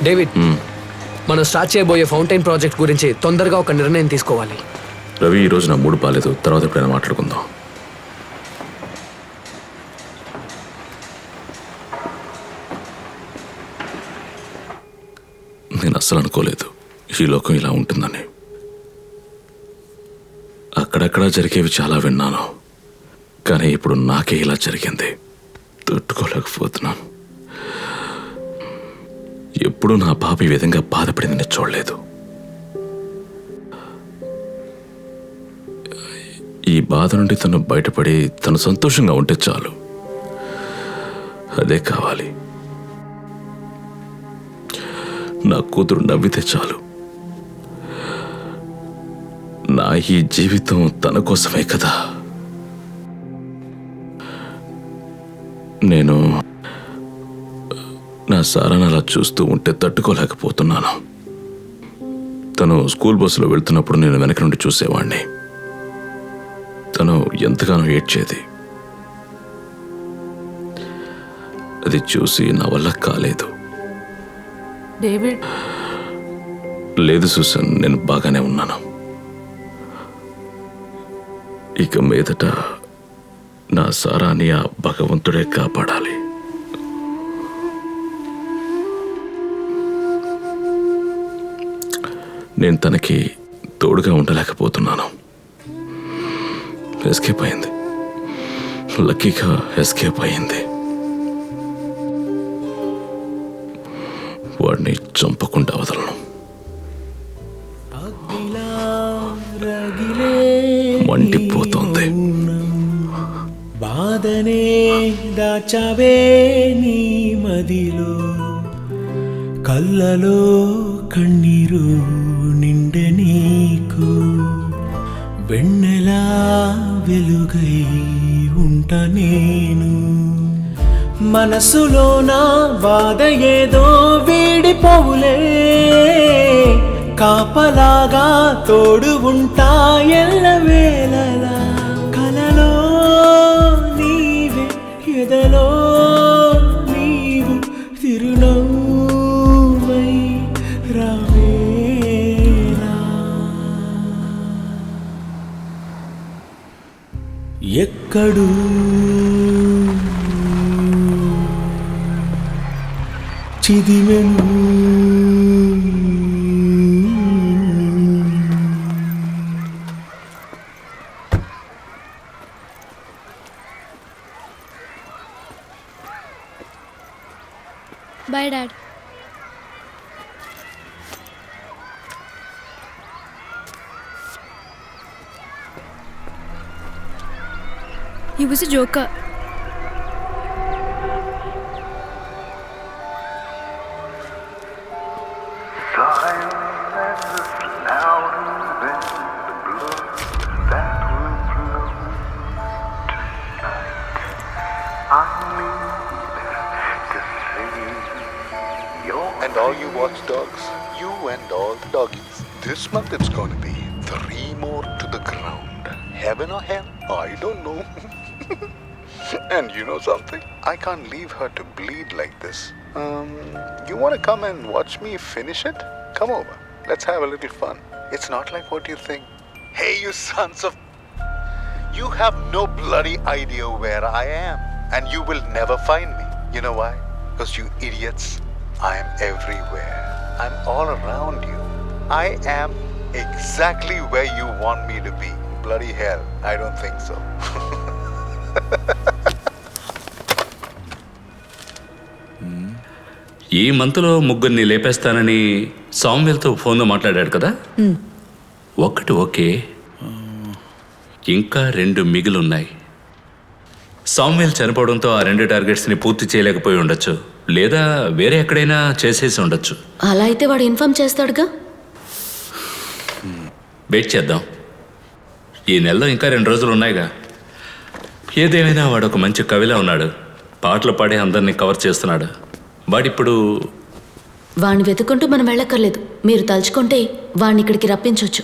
David, మనం start చేయబోయే fountain project గురించి తొందరగా ఒక నిర్ణయం తీసుకోవాలి. రవి, ఈరోజు నా మూడు బాలేదు, తర్వాత ఎప్పుడైనా మాట్లాడుకుందాం. నేను అస్సలు అనుకోలేదు ఈ లోకం ఇలా ఉంటుందని. అక్కడక్కడ జరిగేవి చాలా విన్నాను, కానీ ఇప్పుడు నాకే ఇలా జరిగింది. తట్టుకోలేకపోతున్నాను. ఎప్పుడూ నా పాప ఈ విధంగా బాధపడింది నేను చూడలేదు. ఈ బాధ నుండి తను బయటపడి తను సంతోషంగా ఉంటే చాలు, అదే కావాలి. నా కూతురు నవ్వితే చాలు. నా ఈ జీవితం తన కోసమే కదా. నేను నా సారాన్ని అలా చూస్తూ ఉంటే తట్టుకోలేకపోతున్నాను. తను స్కూల్ బస్సులో వెళ్తున్నప్పుడు నేను వెనక నుండి చూసేవాణ్ణి. తను ఎంతగానో ఏడ్చేది. అది చూసి నా వల్ల కాలేదు. డేవిడ్, లేదు సూసన్, నేను బాగానే ఉన్నాను. ఇక మీదట నా సారాన్ని ఆ భగవంతుడే కాపాడాలి. నేను తనకి తోడుగా ఉండలేకపోతున్నాను. ఎస్కేప్ అయింది, లక్కీగా ఎస్కేప్ అయింది. వాడిని చంపకుండా వదలను. మండిపోతుంది. బాధనే దాచావే నీ మదిలో, కళ్ళలో కన్నీరు నిండె నీకు. వెన్నెలా వెలుగై ఉంట నేను, మనసులోన బాధ ఏదో వీడిపోవులే. కాపలాగా తోడు ఉంటా ఎల్లవేళలా. కలలో నీవే, ఎదలో నీవు, తిరునవ్వై రావేలా. ఎక్కడూ చిదిమెను Bye, Dad. He was a joker. And all you watchdogs, you and all the doggies, this month it's going to be 3 more to the ground. Heaven or hell, I don't know. And you know something? I can't leave her to bleed like this. You want to come and watch me finish it? Come over. Let's have a little fun. It's not like what you think. Hey, you sons of... You have no bloody idea where I am. And you will never find me. You know why? Because you idiots, I am everywhere. I'm all around you. I am exactly where you want me to be. Bloody hell, I don't think so. ఈ మంత్లో ముగ్గురిని లేపేస్తానని సామ్వేల్తో ఫోన్లో మాట్లాడాడు కదా. ఒకటి okay, ఇంకా 2 మిగిలిన్నాయి. సామ్వేల్ చనిపోవడంతో ఆ 2 టార్గెట్స్ని పూర్తి చేయలేకపోయి ఉండొచ్చు, లేదా వేరే ఎక్కడైనా చేసేసి ఉండొచ్చు. అలా అయితే వాడు ఇన్ఫార్మ్ చేస్తాడుగా. వెయిట్ చేద్దాం. ఈ నెలలో ఇంకా 2 రోజులు ఉన్నాయిగా. ఏదేమైనా వాడు ఒక మంచి కవిలా ఉన్నాడు. పాటలు పాడి అందరినీ కవర్ చేస్తున్నాడు. వాడిప్పుడు వాడిని వెతుకుంటూ మనం వెళ్ళక్కర్లేదు. మీరు తలుచుకుంటే వాడిని ఇక్కడికి రప్పించవచ్చు.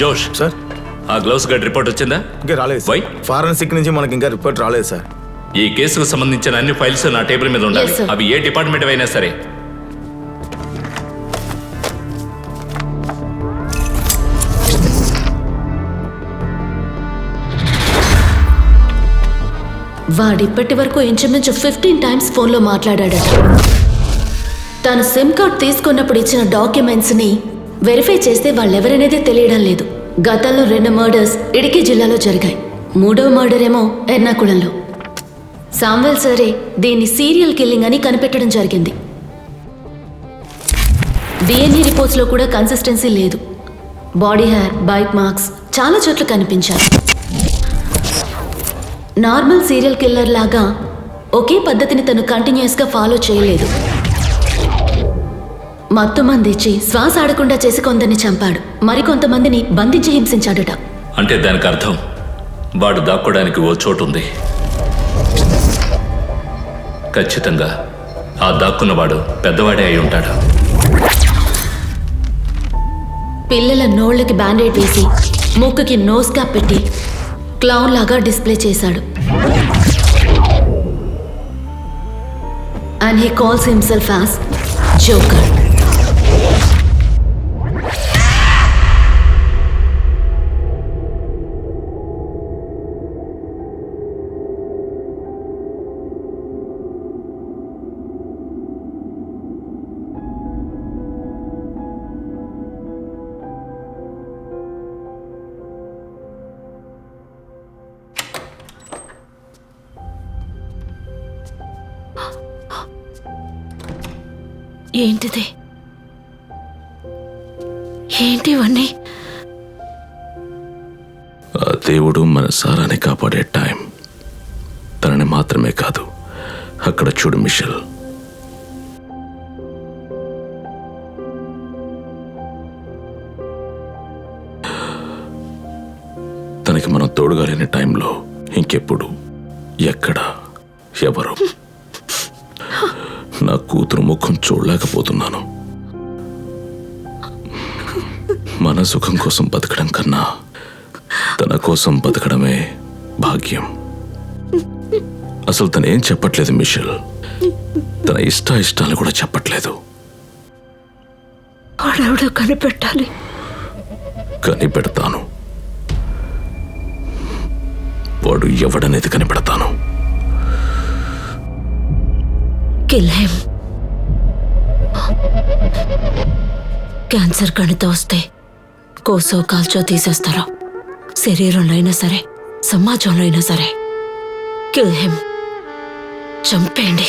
జోష్ సార్ ఆ గ్లౌస్ గడ్ రిపోర్ట్ వచ్చిందా? ఇంకా రాలేదు వై? ఫారెన్సిక్ నుంచి మనకి ఇంకా రిపోర్ట్ రాలేదు సార్. ఈ కేసుకు సంబంధించిన అన్ని ఫైల్స్ నా టేబుల్ మీద ఉండాలి. Yes, sir. అవి ఏ డిపార్ట్మెంట్ అయినా సరే. వాడిప్పటి వరకు ఇంచుమించు 15 times ఫోన్లో మాట్లాడాడట. తను సిమ్ కార్డ్ తీసుకున్నప్పుడు ఇచ్చిన డాక్యుమెంట్స్ని వెరిఫై చేస్తే వాళ్ళెవరనేదే తెలియడం లేదు. గతంలో 2 మర్డర్స్ ఇడికి జిల్లాలో జరిగాయి. 3వ మర్డర్ ఏమో ఎర్నాకుళంలో. సామ్వెల్ సరే దీన్ని సీరియల్ కిల్లింగ్ అని కనిపెట్టడం జరిగింది. డిఎన్ఏ రిపోర్ట్స్లో కూడా కన్సిస్టెన్సీ లేదు. బాడీ హెయిర్, బైక్ మార్క్స్ చాలా చోట్ల కనిపించాయి. నార్మల్ సీరియల్ కిల్లర్ లాగా ఒకే పద్ధతిని తను కంటిన్యూస్గా ఫాలో చేయలేదు. మత్తు మందిచ్చి శ్వాస ఆడకుండా చేసి కొందరిని చంపాడు. మరికొంతమందిని బంధించి హింసించాడట. అంటే దానికి అర్థం వాడు దాక్కోడానికి ఓ చోటు ఉంది. ఖచ్చితంగా ఆ దాక్కున్నవాడు పెద్దవాడే అయి ఉంటాడు. పిల్లల నోళ్లకి బ్యాండేడ్ వేసి ముక్కుకి నోస్ క్యాప్ పెట్టి క్లౌన్ లాగా డిస్ప్లే చేశాడు. And he calls himself as joker. ఏంటిది? ఏంటి ఇవన్నీ? ఆ దేవుడు మన సారాన్ని కాపాడే టైం. తనని మాత్రమే కాదు, అక్కడ చూడు మిషెల్. తనకి మనం తోడుగా లేని టైంలో ఇంకెప్పుడు, ఎక్కడ, ఎవరు? నా కూతురు ముఖం చూడలేకపోతున్నాను. మన సుఖం కోసం బతకడం కన్నా తన కోసం బతకడమే భాగ్యం. అసలు తనేం చెప్పట్లేదు మిషెల్. తన ఇష్టాలు కూడా చెప్పట్లేదు. వాడెవడో కనిపెట్టాలి. కనిపెడతాను. వాడు ఎవడనేది కనిపెడతాను. Kill him. క్యాన్సర్ కణిత వస్తే కోసో కాల్చో తీసేస్తారో, శరీరంలో అయినా సరే సమాజంలో అయినా సరే కిల్ హిమ్. చంపేయండి.